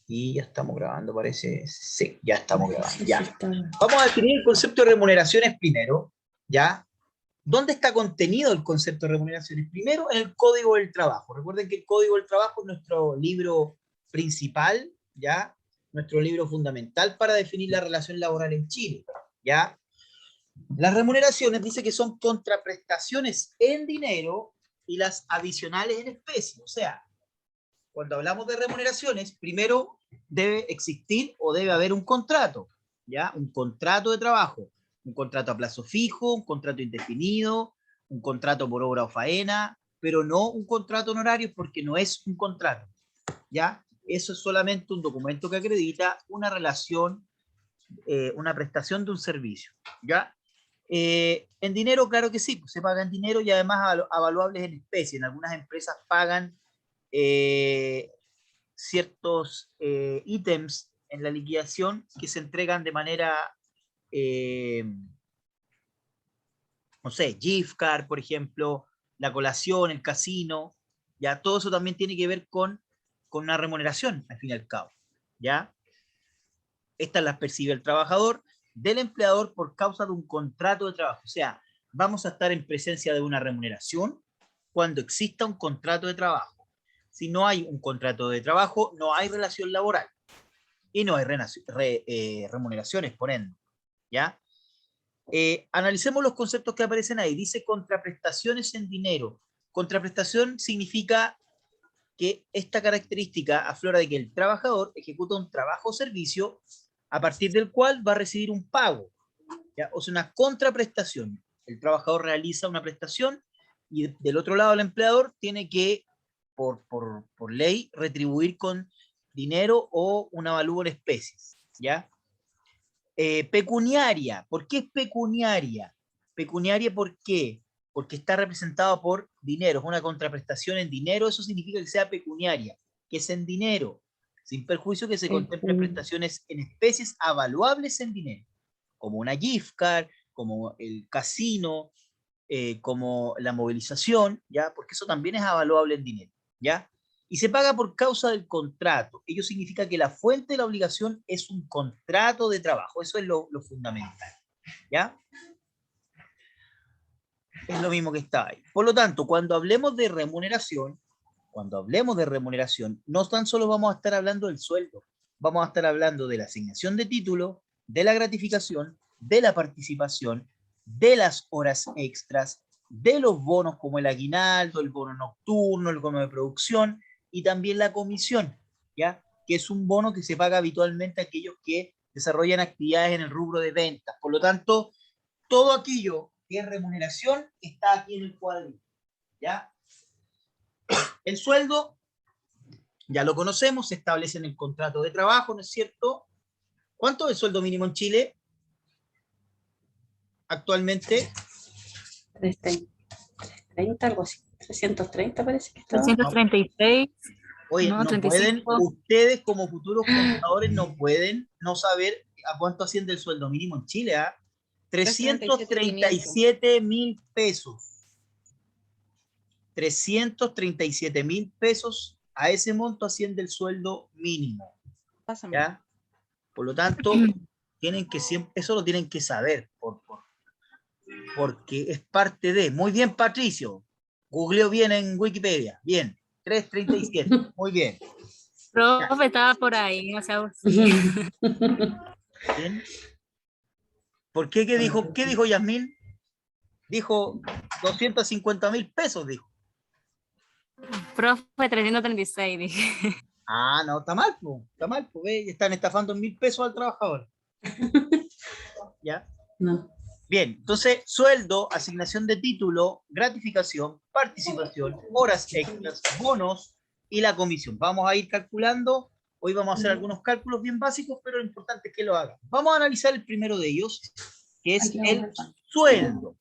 Y ya estamos grabando, parece. Sí, ya estamos grabando. Sí, Ya. está. Vamos a definir el concepto de remuneraciones primero. ¿Ya? ¿Dónde está contenido el concepto de remuneraciones? Primero, en el Código del Trabajo. Recuerden que el Código del Trabajo es nuestro libro principal, ¿ya? Nuestro libro fundamental para definir la relación laboral en Chile, ¿ya? Las remuneraciones dice que son contraprestaciones en dinero y las adicionales en especie. O sea, cuando hablamos de remuneraciones, primero debe existir o debe haber un contrato, ¿ya? Un contrato de trabajo, un contrato a plazo fijo, un contrato indefinido, un contrato por obra o faena, pero no un contrato honorario porque no es un contrato, ¿ya? Eso es solamente un documento que acredita una relación, una prestación de un servicio, ¿ya? En dinero, claro que sí, pues se paga en dinero y además avaluables en especie. En algunas empresas pagan eh, ciertos ítems en la liquidación que se entregan de manera, eh, no sé, gift card, por ejemplo, la colación, el casino, ya todo eso también tiene que ver con una remuneración, al fin y al cabo, ¿ya? Estas las percibe el trabajador del empleador por causa de un contrato de trabajo. O sea, vamos a estar en presencia de una remuneración cuando exista un contrato de trabajo. Si no hay un contrato de trabajo, no hay relación laboral y no hay remuneraciones, por ende. ¿Ya? Analicemos los conceptos que aparecen ahí. Dice contraprestaciones en dinero. Contraprestación significa que esta característica aflora de que el trabajador ejecuta un trabajo o servicio a partir del cual va a recibir un pago, ¿ya? O sea, una contraprestación. El trabajador realiza una prestación y del otro lado el empleador tiene que, por ley, retribuir con dinero o un avalúo en especies, ¿ya? Pecuniaria. ¿Por qué es pecuniaria? Pecuniaria, ¿por qué? Porque está representado por dinero, es una contraprestación en dinero, eso significa que sea pecuniaria, que es en dinero, sin perjuicio que se contemplen prestaciones en especies avaluables en dinero, como una gift card, como el casino, como la movilización, ¿ya? Porque eso también es avaluable en dinero, ¿ya? Y se paga por causa del contrato. Ello significa que la fuente de la obligación es un contrato de trabajo. Eso es lo fundamental, ¿ya? Es lo mismo que está ahí. Por lo tanto, cuando hablemos de remuneración, no tan solo vamos a estar hablando del sueldo, vamos a estar hablando de la asignación de título, de la gratificación, de la participación, de las horas extras, de los bonos como el aguinaldo, el bono nocturno, el bono de producción y también la comisión, ¿ya? Que es un bono que se paga habitualmente a aquellos que desarrollan actividades en el rubro de ventas. Por lo tanto, todo aquello que es remuneración está aquí en el cuadrito, ¿ya? El sueldo, ya lo conocemos, se establece en el contrato de trabajo, ¿no es cierto? ¿Cuánto es el sueldo mínimo en Chile actualmente? 330, algo así. 330 parece que estaba. No. 336, Oye, no, no pueden, 35. ustedes como futuros contadores no pueden no saber a cuánto asciende el sueldo mínimo en Chile, ¿ah? 337.000 pesos. 337.000 pesos, a ese monto asciende el sueldo mínimo. Pásame. ¿Ya? Por lo tanto, tienen que siempre, eso lo tienen que saber, porque es parte de. Muy bien, Patricio. Googleó bien en Wikipedia. Bien. 337. Muy bien. Profe, estaba por ahí, o sea, sí. Bien. ¿Por qué? ¿Qué dijo Yasmín? Dijo 250.000 pesos, dijo. Profe, 336, dije. Ah, no, está mal, pues. Está mal, pues. Están estafando en 1.000 pesos al trabajador. ¿Ya? No. Bien, entonces, sueldo, asignación de título, gratificación, participación, horas extras, bonos y la comisión. Vamos a ir calculando. Hoy vamos a hacer algunos cálculos bien básicos, pero lo importante es que lo hagan. Vamos a analizar el primero de ellos, que es el sueldo.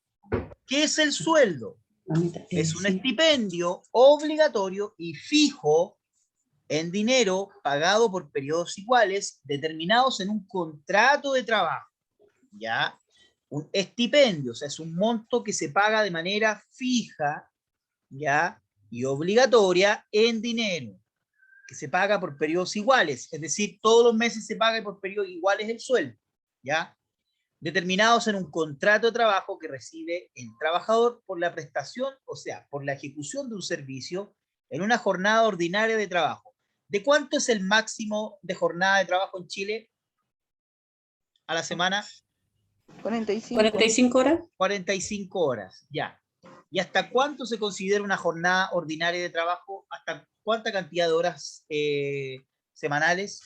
¿Qué es el sueldo? Es un estipendio obligatorio y fijo en dinero pagado por periodos iguales determinados en un contrato de trabajo. ¿Ya? Un estipendio, o sea, es un monto que se paga de manera fija, ¿ya? Y obligatoria en dinero. que se paga por periodos iguales, es decir, todos los meses se paga y por periodos iguales el sueldo, ¿ya? Determinados en un contrato de trabajo que recibe el trabajador por la prestación, o sea, por la ejecución de un servicio en una jornada ordinaria de trabajo. ¿De cuánto es el máximo de jornada de trabajo en Chile a la semana? 45. 45 horas. 45 horas, ya. ¿Y hasta cuánto se considera una jornada ordinaria de trabajo? ¿Hasta cuánta cantidad de horas semanales?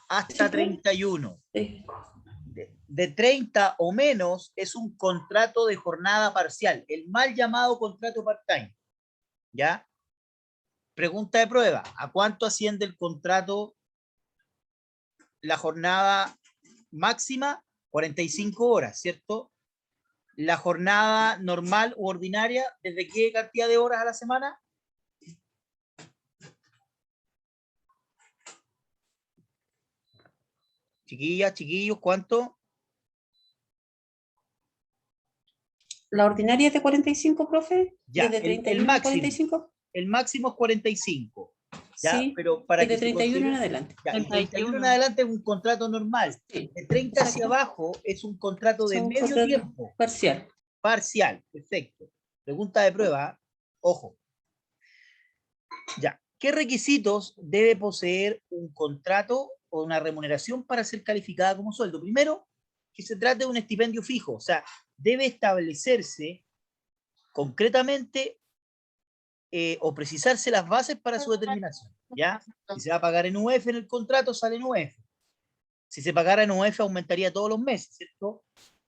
Hasta 31. Sí. De 30 o menos es un contrato de jornada parcial, el mal llamado contrato part-time. ¿Ya? Pregunta de prueba. ¿A cuánto asciende el contrato, la jornada máxima? 45 horas, ¿cierto? La jornada normal u ordinaria, ¿desde qué cantidad de horas a la semana? Chiquillas, chiquillos, ¿cuánto? ¿La ordinaria es de 45, profe? Ya, ¿Desde 31 el a máximo. 45? El máximo es 45. ¿Ya? Sí, pero para desde que 31 en adelante. Ya, el 31 en adelante es un contrato normal. Sí, De 30 hacia exacto. abajo es un contrato de Son medio contratos tiempo. parcial. Parcial, perfecto. Pregunta de prueba, ojo. Ya, ¿qué requisitos debe poseer un contrato o una remuneración para ser calificada como sueldo? Primero, que se trate de un estipendio fijo, o sea, debe establecerse concretamente o precisarse las bases para su determinación, ¿ya? Si se va a pagar en UF en el contrato, sale en UF. Si se pagara en UF, aumentaría todos los meses, ¿cierto?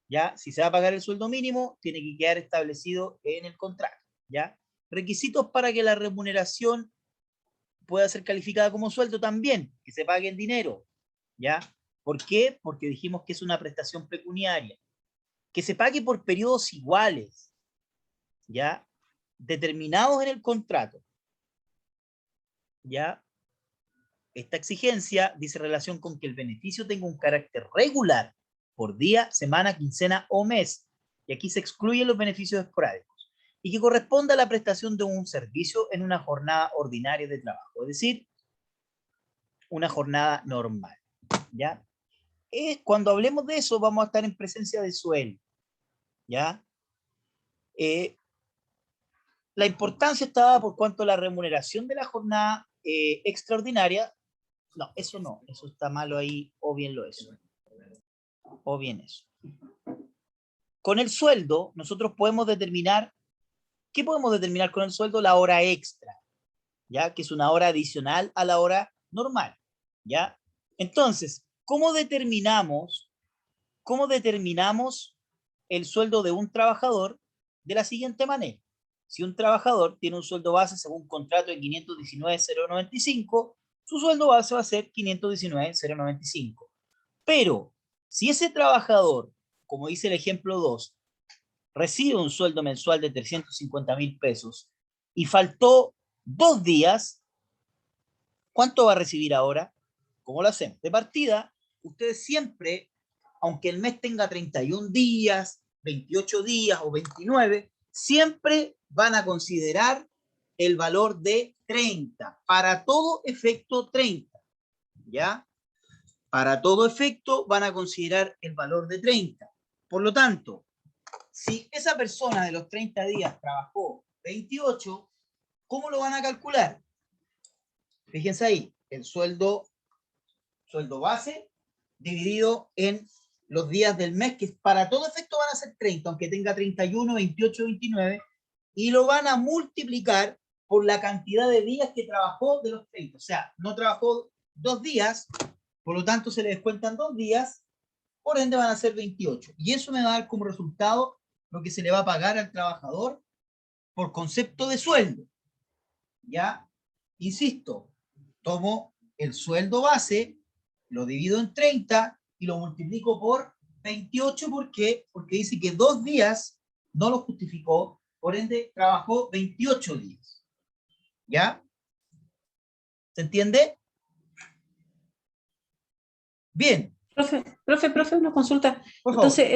¿Ya? Si se va a pagar el sueldo mínimo, tiene que quedar establecido en el contrato, ¿ya? Requisitos para que la remuneración pueda ser calificada como sueldo también, que se pague en dinero, ¿ya? ¿Por qué? Porque dijimos que es una prestación pecuniaria. Que se pague por periodos iguales, ¿ya? Determinados en el contrato, ¿ya? Esta exigencia dice relación con que el beneficio tenga un carácter regular por día, semana, quincena o mes, y aquí se excluyen los beneficios esporádicos, y que corresponda a la prestación de un servicio en una jornada ordinaria de trabajo, es decir, una jornada normal, ¿ya? Cuando hablemos de eso vamos a estar en presencia de sueldo, ¿ya? La importancia está dada por cuanto a la remuneración de la jornada extraordinaria. No, eso está malo ahí, o bien lo es. O bien eso. Con el sueldo, nosotros podemos determinar, ¿qué podemos determinar con el sueldo? La hora extra, ¿ya? Que es una hora adicional a la hora normal, ¿ya? Entonces, ¿cómo determinamos el sueldo de un trabajador? De la siguiente manera. Si un trabajador tiene un sueldo base según un contrato de 519.095, su sueldo base va a ser 519.095. Pero, si ese trabajador, como dice el ejemplo 2, recibe un sueldo mensual de 350.000 pesos y faltó 2 días, ¿cuánto va a recibir ahora? ¿Cómo lo hacemos? De partida, ustedes siempre, aunque el mes tenga 31 días, 28 días o 29, siempre van a considerar el valor de 30. Para todo efecto 30. ¿Ya? Para todo efecto van a considerar el valor de 30. Por lo tanto, si esa persona de los 30 días trabajó 28, ¿cómo lo van a calcular? Fíjense ahí, el sueldo base dividido en los días del mes, que para todo efecto van a ser 30, aunque tenga 31, 28, 29, y lo van a multiplicar por la cantidad de días que trabajó de los 30. O sea, no trabajó 2 días, por lo tanto se le descuentan 2 días, por ende van a ser 28. Y eso me va a dar como resultado lo que se le va a pagar al trabajador por concepto de sueldo. ¿Ya? Insisto, tomo el sueldo base, lo divido en 30 y lo multiplico por 28. ¿Por qué? Porque dice que 2 días no lo justificó, por ende trabajó 28 días. ¿Ya? ¿Se entiende? Bien. Profe, una consulta. Por favor. Entonces,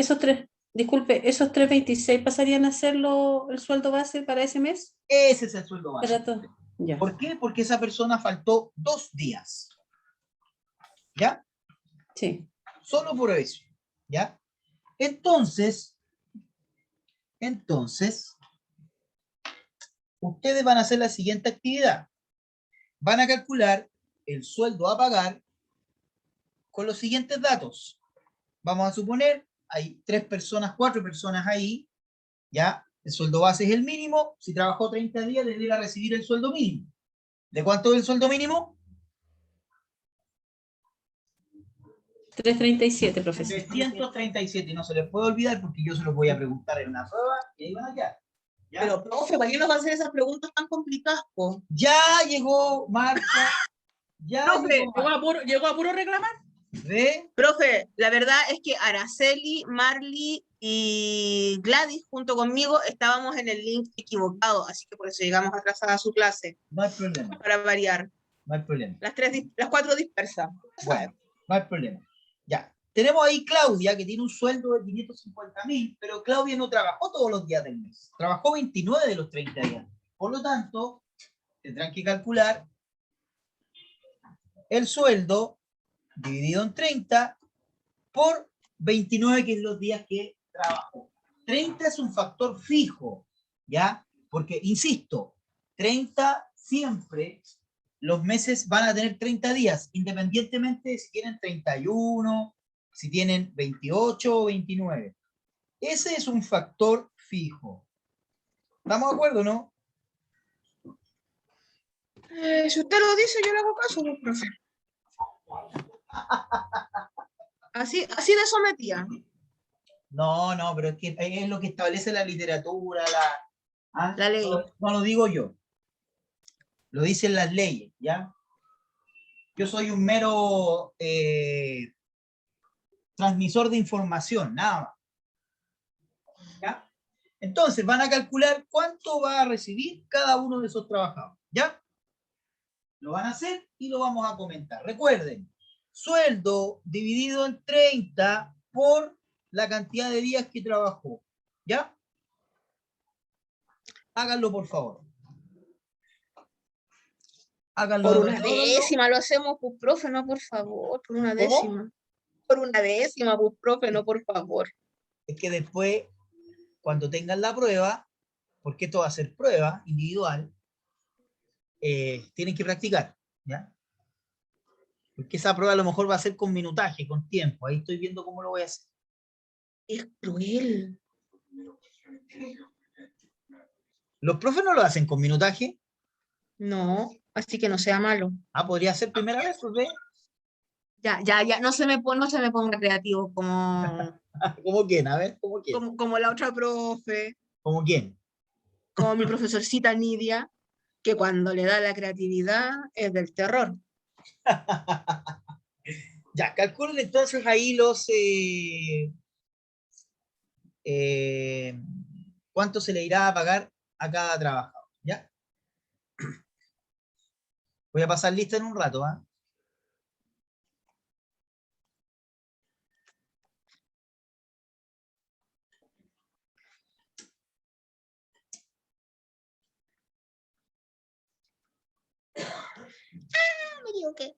Disculpe, ¿esos 326 pasarían a ser el sueldo base para ese mes? Ese es el sueldo base. Para todo. Ya. ¿Por qué? Porque esa persona faltó 2 días. ¿Ya? Sí. Solo por eso. ¿Ya? Entonces, ustedes van a hacer la siguiente actividad. Van a calcular el sueldo a pagar con los siguientes datos. Vamos a suponer, hay 3 personas, 4 personas ahí, ¿ya? El sueldo base es el mínimo. Si trabajó 30 días, deberá recibir el sueldo mínimo. ¿De cuánto es el sueldo mínimo? 337, profesor. 337. Y no se les puede olvidar porque yo se los voy a preguntar en una prueba y ahí van a quedar. ¿Ya? Pero, profe, ¿para qué nos va a hacer esas preguntas tan complicadas, po? Ya llegó Marta. Ya Profe, llegó Marta. llegó a puro reclamar. ¿Ve? Profe, la verdad es que Araceli, Marley y Gladys junto conmigo estábamos en el link equivocado, así que por eso llegamos atrasadas a su clase, No hay problema. para variar. No hay problema. Las 4 dispersas. Bueno, no hay problema. Ya. Tenemos ahí Claudia, que tiene un sueldo de 550.000, pero Claudia no trabajó todos los días del mes. Trabajó 29 de los 30 días. Por lo tanto, tendrán que calcular el sueldo dividido en 30 por 29, que es los días que trabajó. 30 es un factor fijo, ¿ya? Porque, insisto, 30 siempre, los meses van a tener 30 días, independientemente de si tienen 31, si tienen 28 o 29. Ese es un factor fijo. ¿Estamos de acuerdo, no? Si usted lo dice, yo le hago caso, pues, profe. Así de sometida. No, pero es que es lo que establece la literatura, La ley. No lo digo yo. Lo dicen las leyes, ¿ya? Yo soy un mero transmisor de información, nada más. ¿Ya? Entonces, van a calcular cuánto va a recibir cada uno de esos trabajadores, ¿ya? Lo van a hacer y lo vamos a comentar. Recuerden, sueldo dividido en 30 por la cantidad de días que trabajó, ¿ya? Háganlo, por favor. Háganlo. Por una décima lo hacemos, pues, profe, no, por favor, por una décima. Por una décima, pues, profe, no, por favor. Es que después, cuando tengan la prueba, porque esto va a ser prueba individual, tienen que practicar, ¿ya? Porque esa prueba a lo mejor va a ser con minutaje, con tiempo. Ahí estoy viendo cómo lo voy a hacer. Es cruel. ¿Los profes no lo hacen con minutaje? No, así que no sea malo. Ah, podría ser primera vez, profe. Ya, no se me ponga creativo como, ¿Cómo quién? A ver, ¿cómo quién? como la otra profe, ¿Cómo quién? como mi profesorcita Nidia, que cuando le da la creatividad es del terror. Ya, calculen entonces ahí los... cuánto se le irá a pagar a cada trabajador, ¿ya? Voy a pasar lista en un rato, ¿ah? Me equivoqué.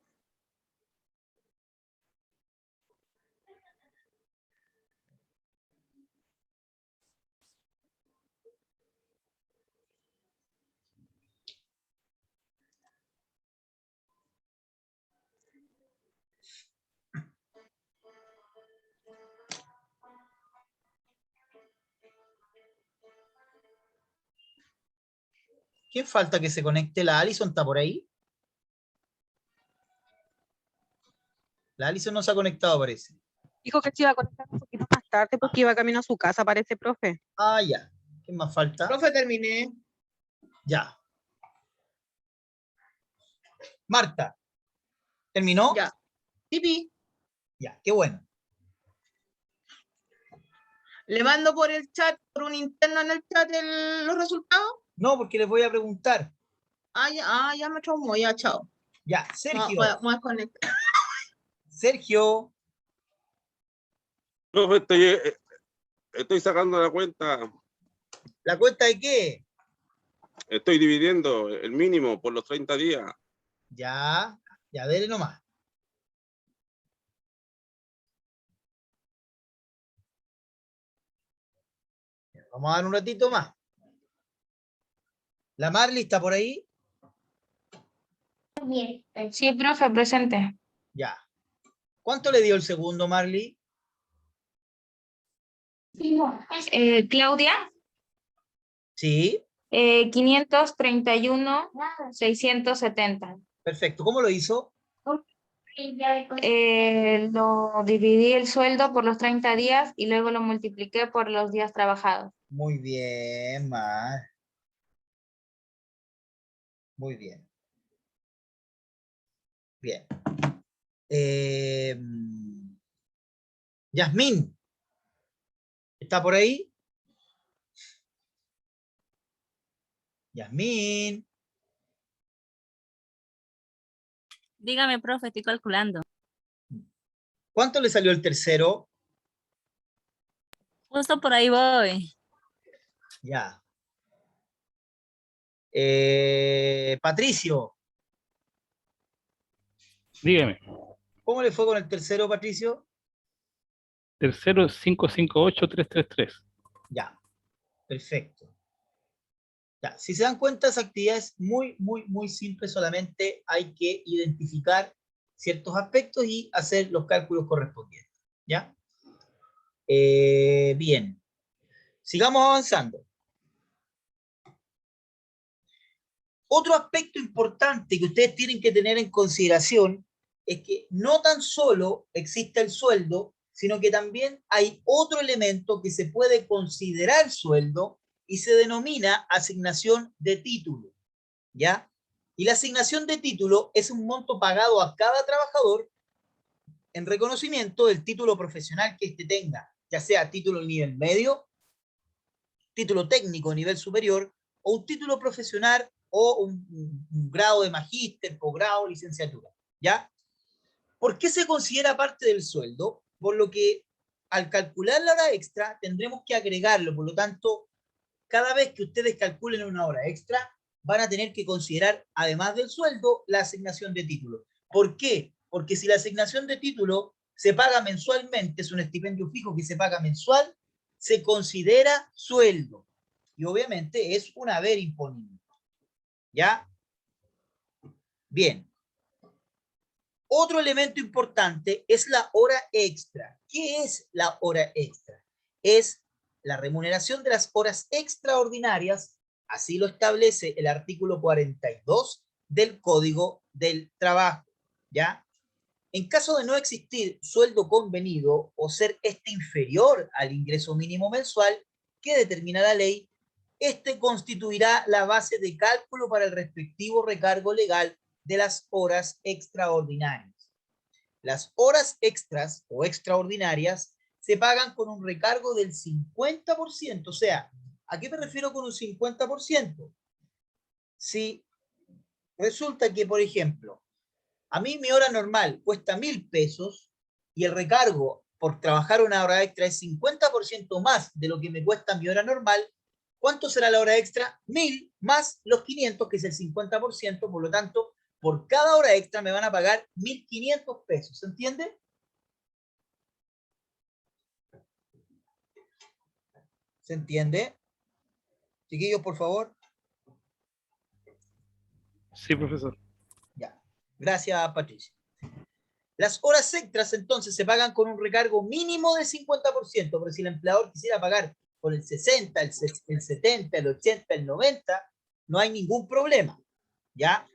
¿Quién falta que se conecte? ¿La Alison está por ahí? La Alison no se ha conectado, parece. Dijo que se iba a conectar un poquito más tarde porque iba camino a su casa, parece, profe. Ah, ya. ¿Quién más falta? Profe, terminé. Ya. Marta. ¿Terminó? Ya. Pipi, Ya, qué bueno. le mando por el chat, por un interno en el chat los resultados. No, porque les voy a preguntar. Ya me traumó, ya, chao. Ya, Sergio. Voy a desconectar. Sergio. Profe, estoy Estoy sacando la cuenta. ¿La cuenta de qué? Estoy dividiendo el mínimo por los 30 días. Ya, dele nomás. Vamos a dar un ratito más. ¿La Marley está por ahí? Sí, profe, presente. Ya. ¿Cuánto le dio el segundo, Marley? Claudia, Sí, 531,670. perfecto. ¿Cómo lo hizo? Lo dividí el sueldo por los 30 días y luego lo multipliqué por los días trabajados. Muy bien, Mar. Muy bien. Bien. Yasmín, ¿está por ahí? Yasmín. Dígame, profe, estoy calculando. ¿Cuánto le salió el tercero? Justo por ahí voy. Ya. Patricio, Dígame. ¿cómo le fue con el tercero, Patricio? Tercero es 558-333. Ya, perfecto. Ya, si se dan cuenta, esa actividad es muy simple, solamente hay que identificar ciertos aspectos y hacer los cálculos correspondientes. ¿Ya? Bien. Sigamos avanzando. Otro aspecto importante que ustedes tienen que tener en consideración es que no tan solo existe el sueldo, sino que también hay otro elemento que se puede considerar sueldo y se denomina asignación de título, ¿ya? Y la asignación de título es un monto pagado a cada trabajador en reconocimiento del título profesional que éste tenga, ya sea título nivel medio, título técnico nivel superior, o un título profesional o un grado de magíster, posgrado, licenciatura, ¿ya? ¿Por qué se considera parte del sueldo? Por lo que al calcular la hora extra tendremos que agregarlo, por lo tanto, cada vez que ustedes calculen una hora extra, van a tener que considerar, además del sueldo, la asignación de título. ¿Por qué? Porque si la asignación de título se paga mensualmente, es un estipendio fijo que se paga mensual, se considera sueldo. Y obviamente es un haber imponible. ¿Ya? Bien. Otro elemento importante es la hora extra. ¿Qué es la hora extra? Es la remuneración de las horas extraordinarias, así lo establece el artículo 42 del Código del Trabajo, ¿ya? En caso de no existir sueldo convenido o ser este inferior al ingreso mínimo mensual que determina la ley, este constituirá la base de cálculo para el respectivo recargo legal de las horas extraordinarias. Las horas extras o extraordinarias se pagan con un recargo del 50%. O sea, ¿a qué me refiero con un 50%? Si resulta que, por ejemplo, a mí mi hora normal cuesta 1.000 pesos y el recargo por trabajar una hora extra es 50% más de lo que me cuesta mi hora normal, ¿cuánto será la hora extra? 1.000 más los 500, que es el 50%, por lo tanto, por cada hora extra me van a pagar 1.500 pesos, ¿se entiende? ¿Se entiende? Chiquillos, por favor. Sí, profesor. Ya. Gracias, Patricia. Las horas extras entonces se pagan con un recargo mínimo de 50%, pero si el empleador quisiera pagar con el 60, el 70, el 80, el 90, no hay ningún problema, ¿ya?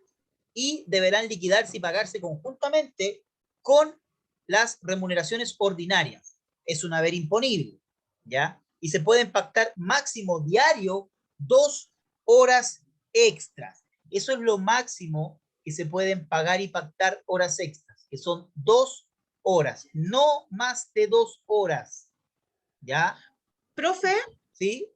Y deberán liquidarse y pagarse conjuntamente con las remuneraciones ordinarias. Es un haber imponible, ¿ya? Y se pueden pactar máximo diario 2 horas extras. Eso es lo máximo que se pueden pagar y pactar horas extras, que son 2 horas, no más de 2 horas, ¿ya? Profe, ¿Sí?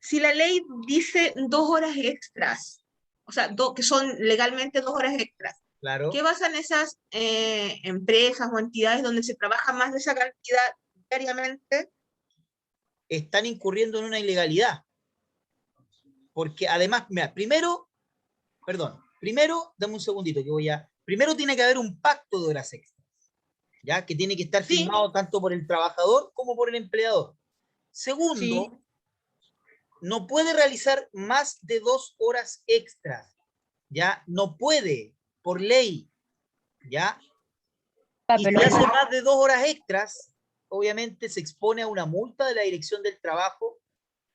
si la ley dice 2 horas extras, o sea, que son legalmente 2 horas extras, Claro. ¿qué basan esas empresas o entidades donde se trabaja más de esa cantidad diariamente? están incurriendo en una ilegalidad. Porque además, mira, primero, dame un segundito que voy a... Primero tiene que haber un pacto de horas extras, ¿ya? Que tiene que estar Sí. firmado tanto por el trabajador como por el empleador. Segundo, Sí. no puede realizar más de 2 horas extras, ¿ya? No puede, por ley, ¿ya? Y si hace más de 2 horas extras, obviamente se expone a una multa de la Dirección del Trabajo,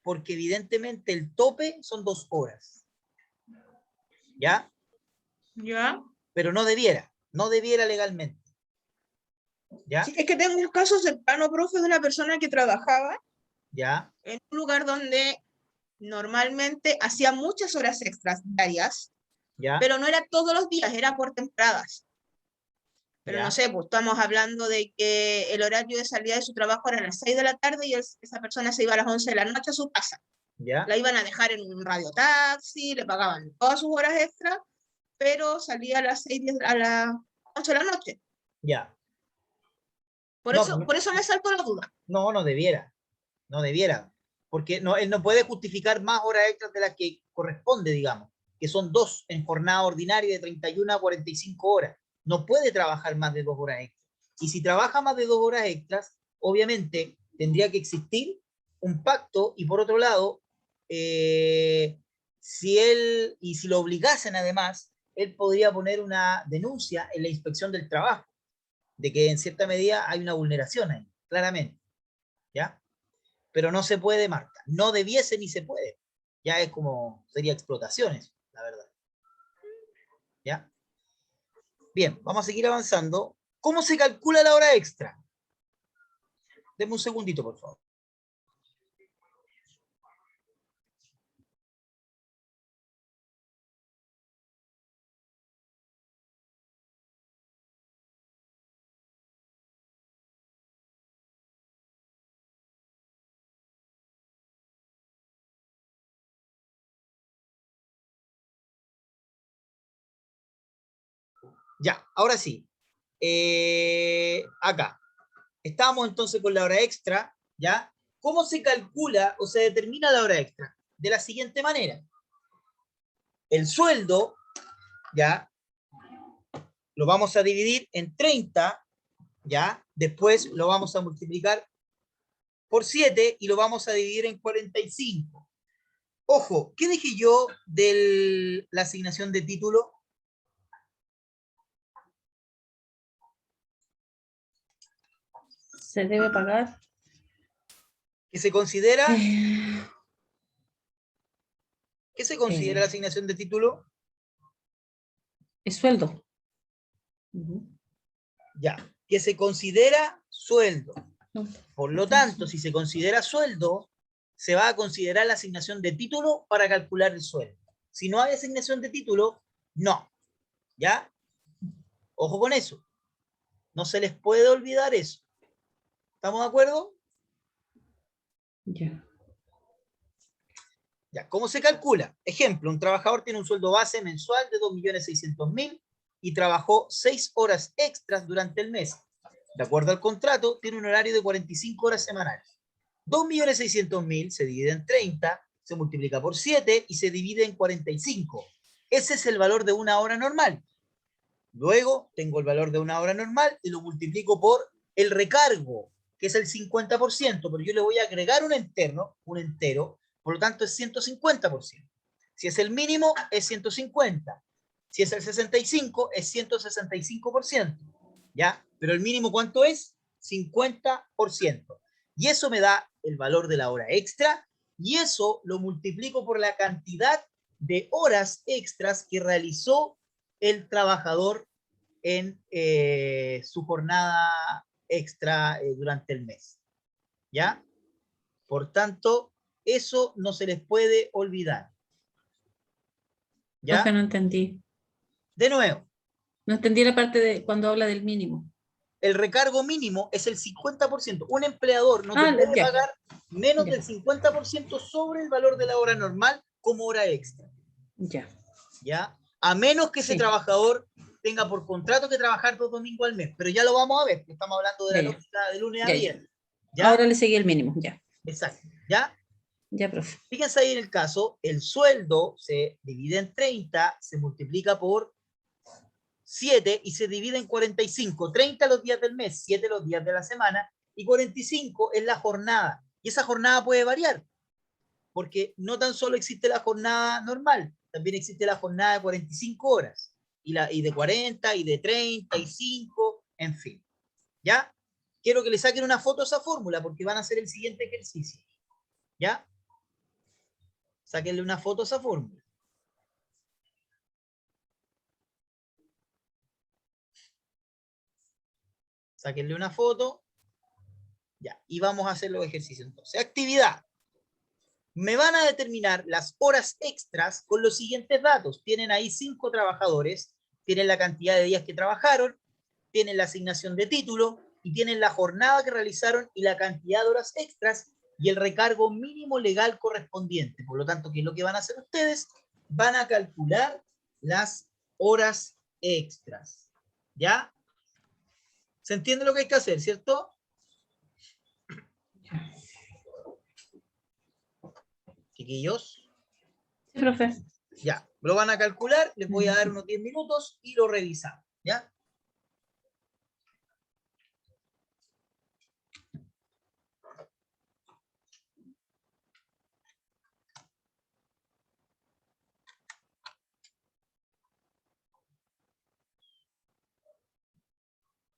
porque evidentemente el tope son 2 horas, ¿ya? ¿Ya? Pero no debiera legalmente, ¿ya? Sí, es que tengo un caso cercano, profe, de una persona que trabajaba ¿Ya? en un lugar donde normalmente hacía muchas horas extras diarias, ¿Ya? pero no era todos los días, era por temporadas. Pero ¿Ya? no sé, pues estamos hablando de que el horario de salida de su trabajo era a las 6 de la tarde y esa persona se iba a las 11 de la noche a su casa. ¿Ya? La iban a dejar en un radiotaxi, le pagaban todas sus horas extras, pero salía a las 6, a las 8 de la noche. ¿Ya? Por No, eso me saltó la duda. no debiera, porque no, él no puede justificar más horas extras de las que corresponde, digamos, que son 2 en jornada ordinaria de 31 a 45 horas. No puede trabajar más de 2 horas extras. Y si trabaja más de 2 horas extras, obviamente tendría que existir un pacto y por otro lado, si lo obligasen además, él podría poner una denuncia en la inspección del trabajo de que en cierta medida hay una vulneración ahí, claramente, ¿ya? Pero no se puede, Marta, no debiese ni se puede, ya es como, sería explotación eso, la verdad, ¿ya? Bien, vamos a seguir avanzando. ¿Cómo se calcula la hora extra? Deme un segundito, por favor. Ya, ahora sí. Acá. Estamos entonces con la hora extra, ¿ya? ¿Cómo se calcula o se determina la hora extra? De la siguiente manera. El sueldo, ¿ya? Lo vamos a dividir en 30, ¿ya? Después lo vamos a multiplicar por 7 y lo vamos a dividir en 45. Ojo, ¿qué dije yo de la asignación de título? Se debe pagar. ¿Qué se considera? Eh, ¿Qué se considera la asignación de título? es sueldo. Ujú. Ya, que se considera sueldo. Por lo tanto, si se considera sueldo, se va a considerar la asignación de título para calcular el sueldo. Si no hay asignación de título, no. ¿Ya? Ojo con eso. No se les puede olvidar eso. ¿Estamos de acuerdo? Ya. Ya, ¿cómo se calcula? Ejemplo, un trabajador tiene un sueldo base mensual de 2.600.000 y trabajó 6 horas extras durante el mes. De acuerdo al contrato, tiene un horario de 45 horas semanales. 2.600.000 se divide en 30, se multiplica por 7 y se divide en 45. Ese es el valor de una hora normal. Luego tengo el valor de una hora normal y lo multiplico por el recargo, que es el 50%, pero yo le voy a agregar un entero, por lo tanto es 150%. Si es el mínimo, es 150. Si es el 65, es 165%. ¿Ya? Pero el mínimo, ¿cuánto es? 50%. Y eso me da el valor de la hora extra, y eso lo multiplico por la cantidad de horas extras que realizó el trabajador en su jornada extra durante el mes. ¿Ya? Por tanto, eso no se les puede olvidar. ¿Ya? Profe, no entendí. De nuevo, No entendí la parte de cuando habla del mínimo. el recargo mínimo es el 50%. Un empleador no te Ah, puede ya. pagar menos Ya. del 50% sobre el valor de la hora normal como hora extra. Ya. ¿Ya? A menos que ese Sí. trabajador tenga por contrato que trabajar 2 domingos al mes. Pero ya lo vamos a ver, que estamos hablando de la Ya, ya. lógica de lunes a Ya, ya. viernes. ¿Ya? Ahora le seguí el mínimo, ya. Exacto, ¿ya? Ya, profe. Fíjense ahí en el caso, el sueldo se divide en 30, se multiplica por 7 y se divide en 45. 30 los días del mes, 7 los días de la semana y 45 es la jornada. Y esa jornada puede variar, porque no tan solo existe la jornada normal, también existe la jornada de 45 horas, y de 40, y de 35, en fin. ¿Ya? Quiero que le saquen una foto a esa fórmula, porque van a hacer el siguiente ejercicio. ¿Ya? Sáquenle una foto a esa fórmula. Sáquenle una foto. Ya, y vamos a hacer los ejercicios entonces. Actividad. Me van a determinar las horas extras con los siguientes datos. Tienen ahí 5 trabajadores, tienen la cantidad de días que trabajaron, tienen la asignación de título y tienen la jornada que realizaron y la cantidad de horas extras y el recargo mínimo legal correspondiente. Por lo tanto, ¿qué es lo que van a hacer ustedes? Van a calcular las horas extras. ¿Ya? ¿Se entiende lo que hay que hacer, cierto? Chiquillos. Sí, profe. Ya, lo van a calcular, les voy a dar unos 10 minutos y lo revisamos, ¿ya?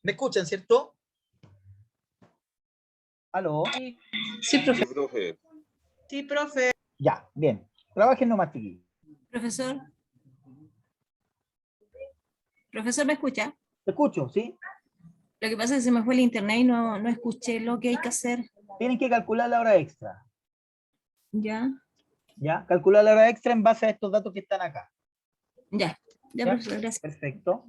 ¿Me escuchan, cierto? ¿Aló? Sí, profe. Sí, profe. Sí, profe. Ya, bien. Trabajen nomás, chiquillos. Profesor. Profesor, ¿me escucha? Te escucho, ¿sí? Lo que pasa es que se me fue el internet y no escuché lo que hay que hacer. Tienen que calcular la hora extra, Ya, ¿ya? Calcular la hora extra en base a estos datos que están acá. ya, ¿Ya? profesor, gracias. Perfecto.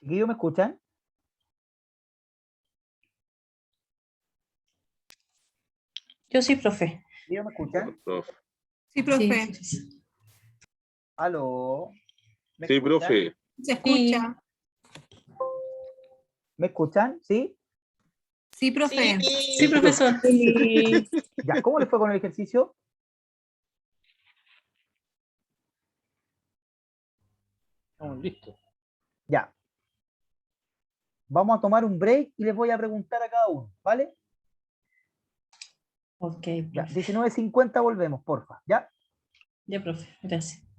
¿Chiquillos me escuchan? Yo sí, profe. ¿Chiquillos me escuchan? Profe. Sí, profe. Sí, ¿Aló? ¿Me Sí, escuchan? profe. Se escucha. ¿Me escuchan? ¿Sí? Sí, profe. sí, profesor. Ya, ¿cómo les fue con el ejercicio? Estamos listos. Ya. Vamos a tomar un break y les voy a preguntar a cada uno, ¿vale? Ok, Ya, profe. 19:50 volvemos, porfa, ¿ya? Ya, profe. Gracias.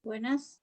Buenas.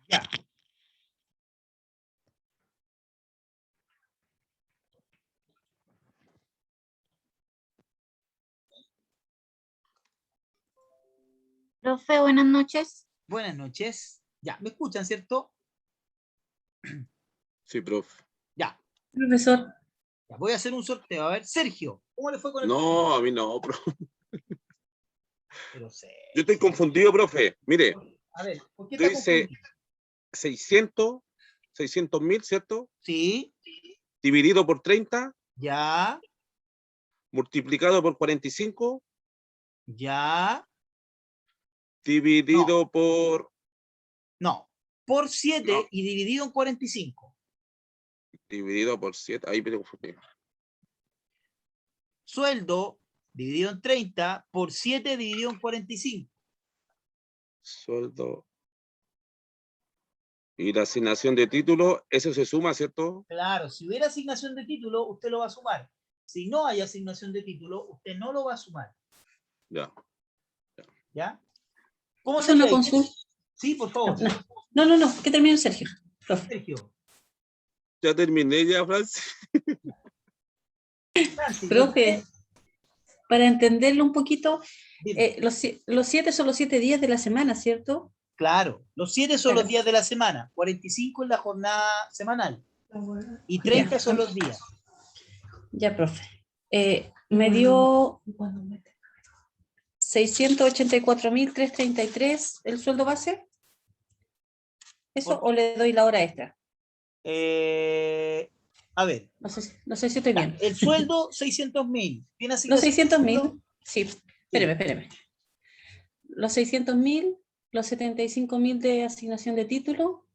Ya. Profe, buenas noches. Buenas noches. Ya, ¿me escuchan, cierto? Sí, profe. Ya. Profesor. Ya, voy a hacer un sorteo. A ver, Sergio, ¿cómo le fue con el No, a mí no, profe. Pero sé. Yo estoy confundido, profe. Mire, A ver, ¿por qué yo está hice confundido? 600.000, ¿cierto? Sí, Dividido por 30, ya, multiplicado por 45, ya, dividido por... no. Por 7 No, y dividido en 45. dividido por 7. Ahí me confundí. Sueldo dividido en 30 por 7 dividido en 45. Sueldo. Y la asignación de título, eso se suma, ¿cierto? Claro, si hubiera asignación de título, usted lo va a sumar. Si no hay asignación de título, usted no lo va a sumar. Ya. ¿Ya? ¿Cómo Es una sería ahí? consulta. Sí, por favor. No, que termine Sergio. Profe. Sergio. Ya terminé ya, Francis. Francis, Profe, para entenderlo un poquito, dime. los 7 son los 7 días de la semana, ¿cierto? Claro, los 7 son Claro. los días de la semana, 45 en la jornada semanal y 30 Ya. son los días. Ya, profe. Me dio 684.333 el sueldo base. ¿Eso o le doy la hora extra? A ver, No sé si estoy ya, bien. el sueldo 600.000. ¿Tiene Los asignación? 600.000, sí. Espéreme. Los 600.000, los 75.000 de asignación de título.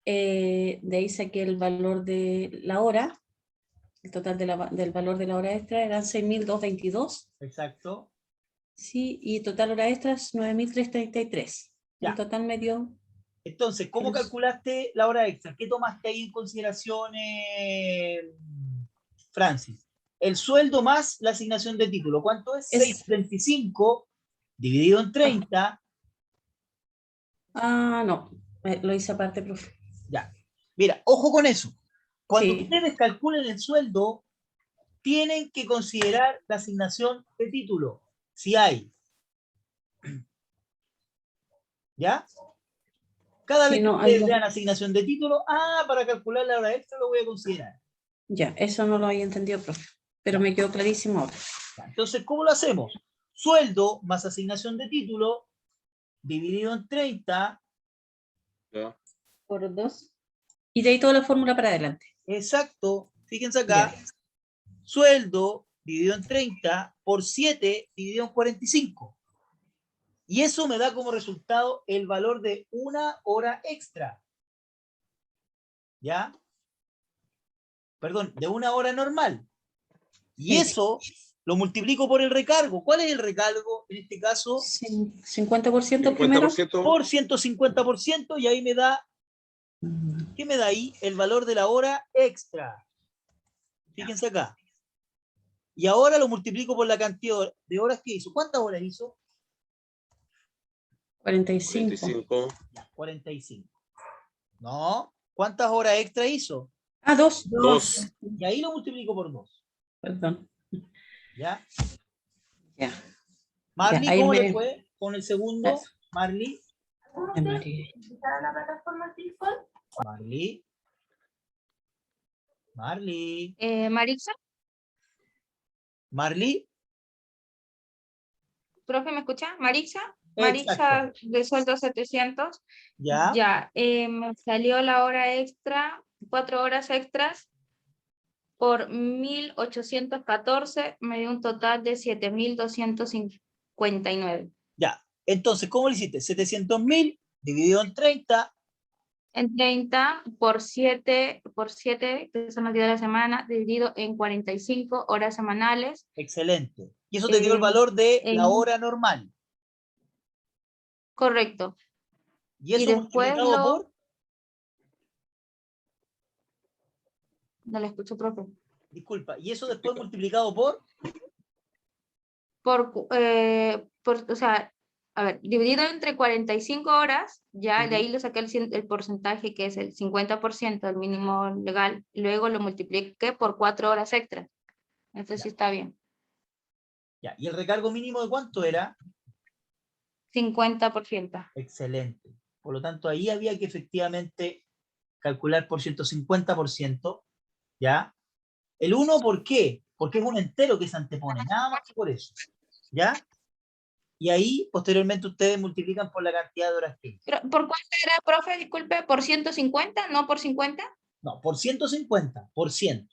De ahí saqué el valor de la hora. El total del valor de la hora extra eran 6.222. Exacto. Sí, y total hora extra es 9.333. Ya. En total me dio... Entonces, ¿cómo calculaste la hora extra? ¿Qué tomaste ahí en consideración, Francis? El sueldo más la asignación de título. ¿Cuánto es? 625 dividido en 30. No, lo hice aparte, profe. Ya. Mira, ojo con eso. Cuando Sí. ustedes calculen el sueldo, tienen que considerar la asignación de título, si hay. ¿Ya? Cada Sí, vez que no, ustedes vean asignación de título, para calcular la hora extra lo voy a considerar. Ya, eso no lo había entendido, profe, pero me quedó clarísimo ahora. Entonces, ¿cómo lo hacemos? Sueldo más asignación de título dividido en 30. Ya. Por 2. Y de ahí toda la fórmula para adelante. Exacto. Fíjense acá. Ya. Sueldo dividido en 30 por 7 dividido en 45. Y eso me da como resultado el valor de una hora extra. ¿Ya? Perdón, de una hora normal. Y eso lo multiplico por el recargo. ¿Cuál es el recargo en este caso? 50% primero. 50%. Por 150%, y ahí me da, ¿qué me da ahí? El valor de la hora extra. Fíjense acá. Y ahora lo multiplico por la cantidad de horas que hizo. ¿Cuántas horas hizo? 45. 45. No. ¿Cuántas horas extra hizo? 2. 2. Y ahí lo multiplico por 2. Perdón. ¿Ya? Ya. Marley, Ya, ahí ¿cómo me... le fue con el segundo? Marley. Marley. Marley. Marixa, Marley. profe, ¿me escucha? Marixa, Exacto. Marixa de sueldo 700. Ya. Ya, me salió la hora extra, 4 horas extras por 1.814, me dio un total de 7.259. Ya. Entonces, ¿cómo lo hiciste? 700.000 dividido en 30. En 30 por 7, que son los días de la semana, dividido en 45 horas semanales. Excelente. Y eso te dio el Eh, valor de la en- hora normal. Correcto. Y eso después multiplicado por, no le escucho, profe. disculpa, y eso después multiplicado por, O sea, a ver, dividido entre 45 horas, ya de Ujú. ahí le saqué el porcentaje que es el 50% del mínimo legal, y luego lo multipliqué por 4 horas extras. Entonces sí está bien. ya, y el recargo mínimo de cuánto era, 50%. excelente. Por lo tanto, ahí había que efectivamente calcular por 150%, ¿ya? El 1, ¿por qué? Porque es un entero que se antepone, nada más que por eso, ¿ya? Y ahí, posteriormente, ustedes multiplican por la cantidad de horas que... Pero, ¿por cuánto era, profe? Disculpe, ¿por 150? ¿No por 50? No, por 150%.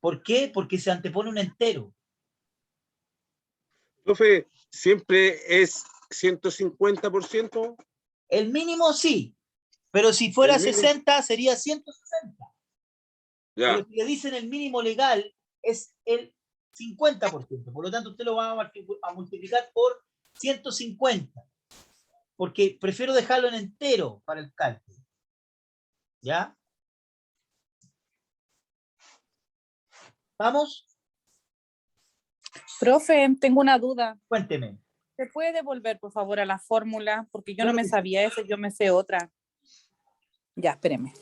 ¿Por qué? Porque se antepone un entero. Profe, ¿siempre es 150%? El mínimo sí, pero si fuera El mínimo. 60 sería 160. Ya, Pero si le dicen el mínimo legal es el 50%. Por lo tanto, usted lo va a multiplicar por 150. Porque prefiero dejarlo en entero para el cálculo. ¿Ya? ¿Vamos? Profe, tengo una duda. Cuénteme. ¿Se puede devolver, por favor, a la fórmula? Porque yo Claro no me que sí. sabía eso, yo me sé otra. Ya, espéreme.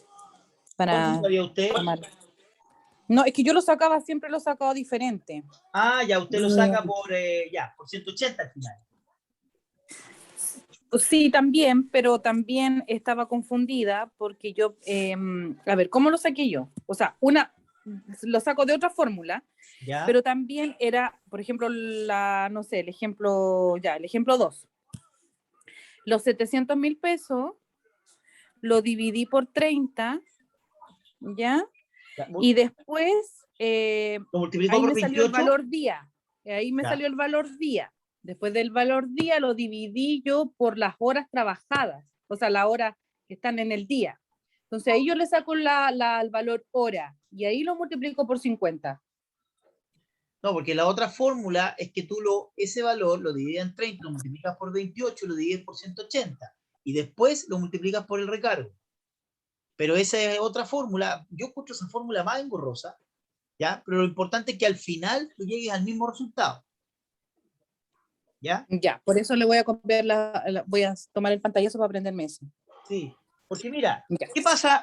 ¿Cuánto sabía usted? tomar. No, es que yo lo sacaba, siempre lo he sacado diferente. Ah, ya, usted lo saca por 180 al final. Sí, también, pero también estaba confundida porque yo, a ver, ¿cómo lo saqué yo? O sea, lo saco de otra fórmula, ¿Ya? pero también era, por ejemplo, no sé, el ejemplo 2. Los 700.000 pesos lo dividí por 30, ¿ya? Ya, Y después, ¿lo multiplicó ahí por me salió el 28? valor día. Ahí me Ya. salió el valor día. Después del valor día lo dividí yo por las horas trabajadas, o sea, las horas que están en el día. Entonces ahí yo le saco el valor hora y ahí lo multiplico por 50. No, porque la otra fórmula es que tú ese valor lo divides en 30, lo multiplicas por 28, lo divides por 180 y después lo multiplicas por el recargo. Pero esa es otra fórmula. Yo encuentro esa fórmula más engorrosa, ¿ya? Pero lo importante es que al final tú llegues al mismo resultado. ¿Ya? Ya, por eso le voy a copiar voy a tomar el pantallazo para aprenderme eso. Sí. Porque mira, Ya.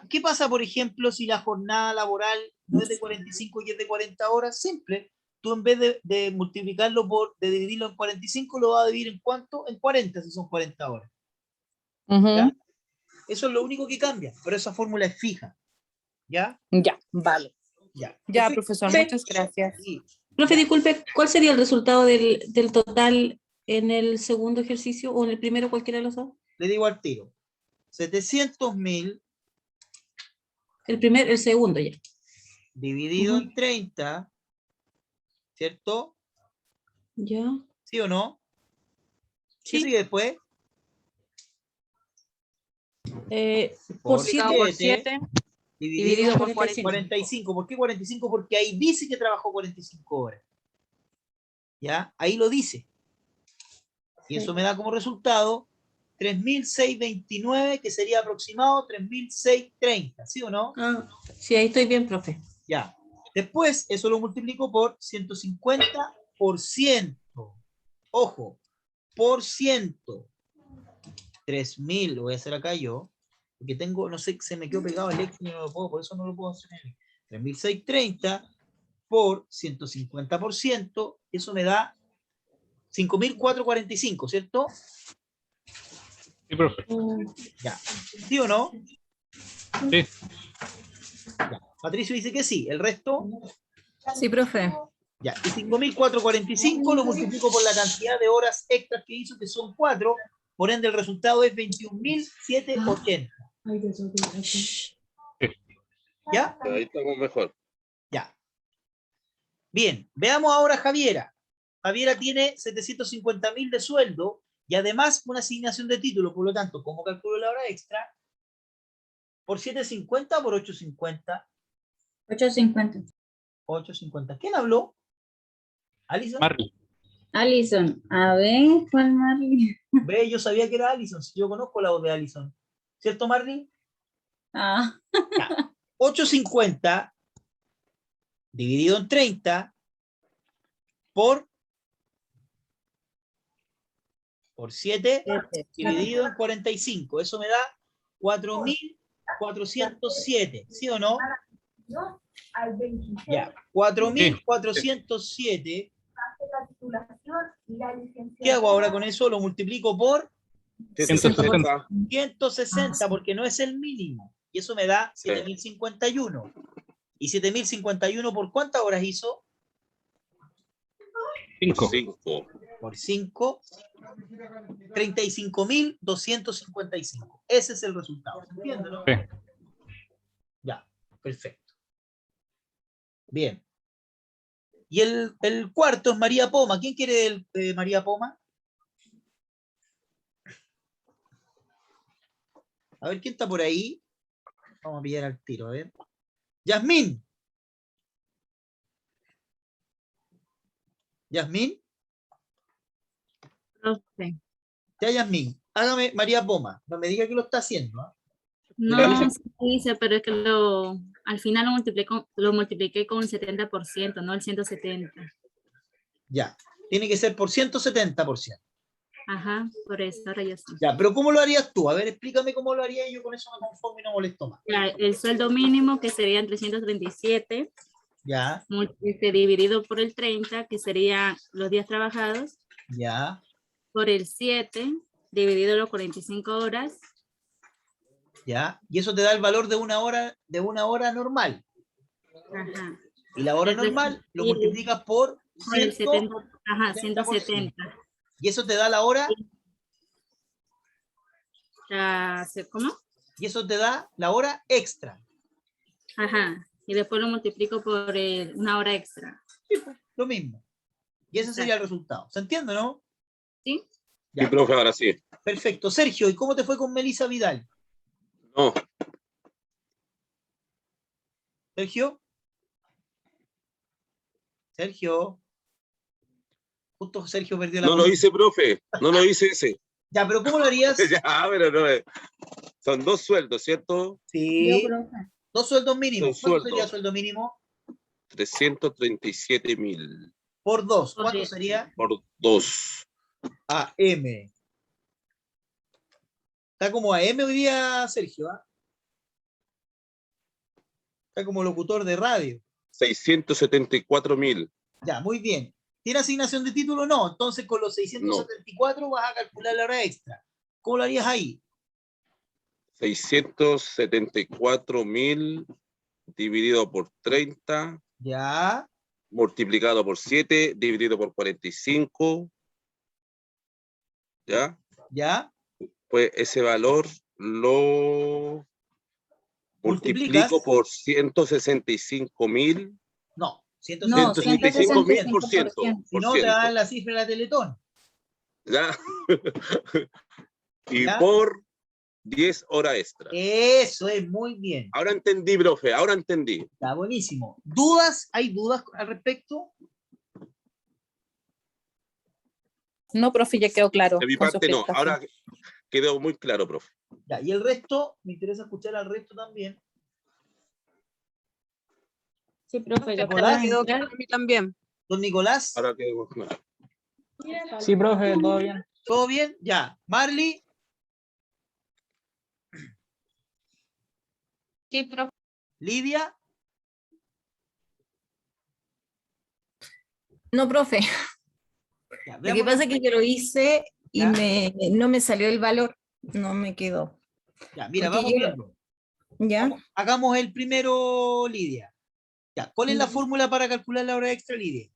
¿qué pasa, por ejemplo, si la jornada laboral no es de 45 y es de 40 horas? Simple. Tú en vez de multiplicarlo de dividirlo en 45, lo vas a dividir en ¿cuánto? En 40, si son 40 horas. ¿Ya? Eso es lo único que cambia, pero esa fórmula es fija. ¿Ya? Ya, vale. Ya, ya profesor, muchas gracias. Sí. Profe, Ya. disculpe, ¿cuál sería el resultado del total en el segundo ejercicio o en el primero, cualquiera de los dos? Le digo al tiro. 700.000 El segundo ya. dividido en 30, ¿cierto? Ya. ¿Sí o no? ¿Qué Sí. sigue después? Por Multiplicado por 7, dividido por por 45. ¿Por qué 45? Porque ahí dice que trabajó 45 horas. ¿Ya? Ahí lo dice. Y eso me da como resultado 3.629, que sería aproximado 3.630, ¿sí o no? Ah, sí, ahí estoy bien, profe. Ya. Después, eso lo multiplico por 150%. Ojo, por ciento. 3.000, lo voy a hacer acá yo, porque tengo, no sé, se me quedó pegado el Excel y no lo puedo, por eso no lo puedo hacer. 3.630 por 150%, eso me da 5.445, ¿cierto? Sí, profe. Ya. ¿Sí o no? Sí. Ya. Patricio dice que sí. ¿El resto? Sí, profe. Ya. Y 5.445 lo multiplico por la cantidad de horas extras que hizo, que son 4. Por ende, el resultado es 21.780. ¿Ya? Ahí estamos mejor. Ya. Bien. Veamos ahora a Javiera. Javiera tiene 750.000 de sueldo y además una asignación de título. Por lo tanto, ¿cómo calculo la hora extra? ¿Por 7.50 o por 8.50? 8.50. 8.50. ¿Quién habló? ¿Alison? Marley. Alison, a ver, ¿cuál Marley? Ve, yo sabía que era Alison. Yo conozco la voz de Alison. ¿Cierto, Marley? Ah, Ya. 8.50 dividido en 30 por 7 dividido en 45. Eso me da 4.407. ¿Sí o no? Ya. 4.407. ¿Qué hago ahora con eso? Lo multiplico por 160. 160, porque no es el mínimo. Y eso me da 7.051. ¿Y 7.051 por cuántas horas hizo? 5. 5. Por 5, 35.255. Ese es el resultado. ¿Se entiende, no? Sí. Ya, perfecto. Bien. Y el cuarto es María Poma. ¿Quién quiere María Poma? A ver, ¿quién está por ahí? Vamos a pillar al tiro, a ver. Yasmín. Yasmín. profe. Ya, Yasmín. Hágame María Poma. No me diga que lo está haciendo. ¿Ah? No, sí hice, pero es que al final lo multipliqué con el 70%, no el 170. Ya. Tiene que ser por 170%. Ajá, por eso, ahora ya sí. Ya, pero ¿cómo lo harías tú? A ver, explícame cómo lo haría yo, con eso me conformo y no molesto más. Ya, el sueldo mínimo, que serían 337, Ya, dividido por el 30, que serían los días trabajados, ya, por el 7, dividido los 45 horas, ya. Y eso te da el valor de una hora normal. ajá, Y la hora Es decir, normal lo sí, multiplicas por por el 70, ajá, 170%. 170. Y eso te da la hora, ¿Cómo? y eso te da la hora extra. Ajá, y después lo multiplico por una hora extra. Sí, pues, lo mismo. Y ese sería el resultado. ¿Se entiende, no? ¿Sí? Ya, Sí, profe, ahora sí. perfecto. Sergio, ¿y cómo te fue con Melissa Vidal? No, Sergio. Sergio. Justo Sergio perdió la no lo voz. hice, profe. No lo hice ese. Ya, pero ¿cómo lo harías? Ya, pero no. Son 2 sueldos, ¿cierto? Sí. 2 sueldos mínimos. Dos ¿Cuánto sueldos. sería sueldo mínimo? 337.000 Por 2. ¿Cuánto Oye. sería? por 2. AM. Está como AM hoy día, Sergio. ¿Ah? Está como locutor de radio. 674.000. Ya, muy bien. ¿Tiene asignación de título? No. Entonces con los 674 vas a calcular la hora extra. ¿Cómo lo harías ahí? 674.000 dividido por 30, Ya, multiplicado por 7, dividido por 45. ¿Ya? ya. Pues ese valor lo Multiplicas. multiplico por 165.000. No, No, 165.000%. Si no, te dan la cifra de la Teletón. ¿Ya? Y ¿Ya? por 10 horas extra. Eso es, muy bien. Ahora entendí, profe, ahora entendí. Está buenísimo. ¿Dudas? ¿Hay dudas al respecto? No, profe, ya quedó claro. De mi con su parte no, explicación. ahora quedó muy claro, profe. Ya, y el resto, me interesa escuchar al resto también. Sí, profe, ya Nicolás, pueden Quedó entrar. claro a mí también. Don Nicolás, Ahora quedó claro. Sí, profe, todo bien. ¿todo bien? Ya. Marley, Sí, profe. Lidia, No, profe. ya, Lo que veamos. pasa es que yo lo hice y ¿Ya? no me salió el valor. No me quedó. Ya, mira, porque vamos yo- viendo. ¿Ya? Hagamos el primero, Lidia. Ya, ¿cuál es la fórmula para calcular la hora extra, Lidia?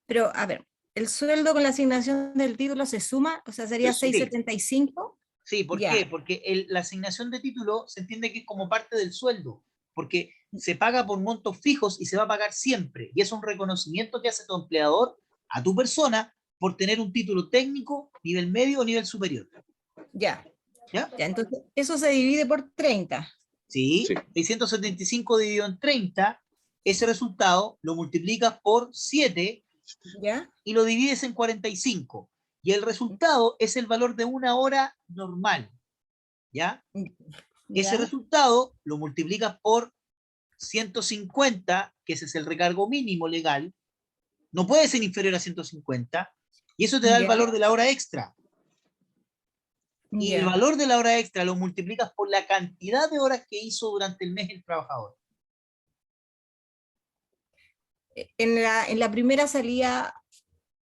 Pero, a ver, ¿el sueldo con la asignación del título se suma? O sea, sería Sí. 6.75. Sí, ¿por Ya. qué? Porque la asignación de título se entiende que es como parte del sueldo, porque se paga por montos fijos y se va a pagar siempre. Y es un reconocimiento que hace tu empleador a tu persona por tener un título técnico, nivel medio o nivel superior. Ya. ¿Ya? Ya, entonces, eso se divide por 30. Sí, Sí. 675 dividido en 30, ese resultado lo multiplicas por 7 ¿Ya? y lo divides en 45. Y el resultado es el valor de una hora normal. ¿Ya? Ese ¿Ya? resultado lo multiplicas por 150, que ese es el recargo mínimo legal, no puede ser inferior a 150, y eso te da el ¿Ya? valor de la hora extra. Y el Ya. valor de la hora extra lo multiplicas por la cantidad de horas que hizo durante el mes el trabajador. En la primera salía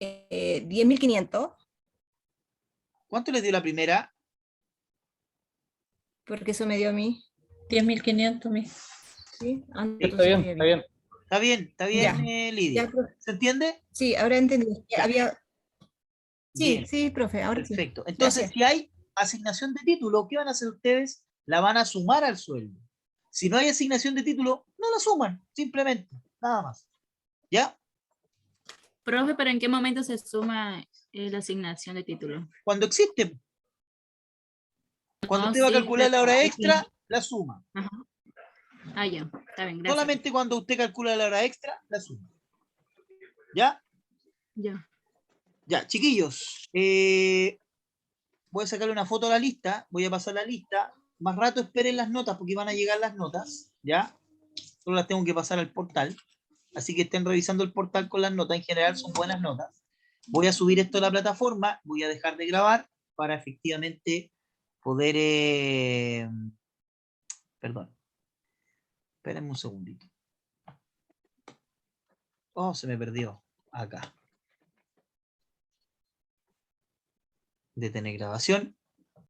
10.500, ¿Cuánto les dio la primera? porque eso me dio a mí. 10.500, mi. ¿Sí? Ah, Sí, está bien, está bien. Está bien, Ya. Lidia. Ya, profe. ¿Se entiende? Sí, ahora entendí. Ya. Había... Sí, Bien. sí, profe, ahora sí. Perfecto. Entonces, Gracias. si hay asignación de título, ¿qué van a hacer ustedes? La van a sumar al sueldo. Si no hay asignación de título, no la suman, simplemente, nada más. ¿Ya? Profe, pero ¿en qué momento se suma la asignación de título? Cuando existe. Cuando No, usted va a sí, calcular la pero hora al extra, fin- la suma. Ajá. Ah, ya, está bien, gracias. Solamente cuando usted calcula la hora extra, la suma. ¿Ya? Ya. Ya, chiquillos. Voy a sacarle una foto a la lista, voy a pasar la lista. Más rato esperen las notas porque van a llegar las notas, ¿ya? Solo las tengo que pasar al portal. Así que estén revisando el portal con las notas. En general son buenas notas. Voy a subir esto a la plataforma, voy a dejar de grabar para efectivamente poder... Perdón. Espérenme un segundito. Oh, se me perdió. Acá. Detener grabación.